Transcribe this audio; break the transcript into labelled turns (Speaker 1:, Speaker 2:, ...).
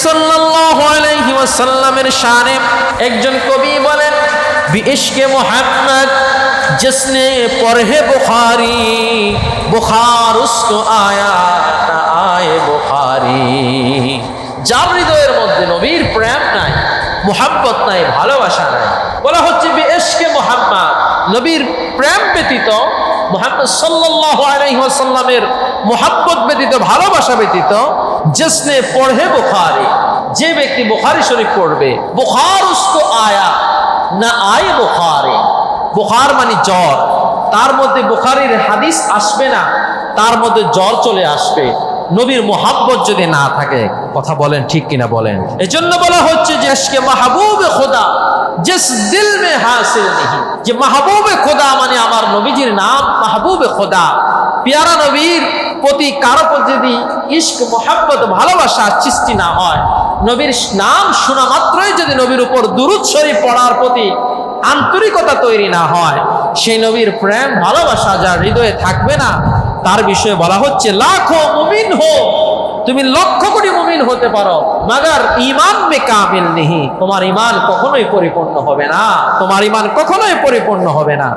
Speaker 1: সাল্লাল্লাহু আলাইহি ওয়াসাল্লামের শানে একজন কবি বলেন, বিইশকে মুহাম্মদ जिसने पढ़े बुखारी बुखार उसको आया ना आए बुखारी। যার হৃদয়ের মধ্যে নবীর প্রেম নাই, মুহাব্বত নাই, ভালোবাসা নাই, বলা হচ্ছে বিইশকে মুহাম্মদ, নবীর প্রেম ব্যতীত, মুহাম্মদ সাল্লাল্লাহু আলাইহি ওয়াসাল্লামের মুহাব্বত ব্যতীত, ভালোবাসা ব্যতীত, जिसने पढ़े बुखारी, যে ব্যক্তি বুখারী শরীফ পড়বে, বুখার উসকো আয়া না আয়ে বুখারি। বুখার মানে জ্বর, তার মধ্যে বুখারীর হাদিস আসবে না, তার মধ্যে জ্বর চলে আসবে নবীর মুহাব্বত যদি না থাকে। কথা বলেন ঠিক কিনা বলেন। এজন্য বলা হচ্ছে যে ইশকে মাহবুবে খোদা জিস দিল মে হাসিল নেহি, যে মাহবুবে খোদা মানে আমার নবীজির নাম মাহবুবে খোদা। পিয়ারা নবীর প্রতি কারো প্রতি যদি ইশক মুহাব্বত ভালোবাসা সৃষ্টি না হয়, নবীর নাম শোনা মাত্রই যদি নবীর উপর দুরূদ শরীফ পড়ার প্রতি আন্তরিকতা তৈরি না হয়, সেই নবীর প্রেম ভালোবাসা যার হৃদয়ে থাকবে না, তার বিষয়ে বলা হচ্ছে লাখো মুমিন হো, তুমি লক্ষ কোটি মুমিন হতে পারো, মাগার ঈমান মে কামিল নেহি, তোমার ঈমান কখনোই পরিপূর্ণ হবে না, তোমার ঈমান কখনোই পরিপূর্ণ হবে না।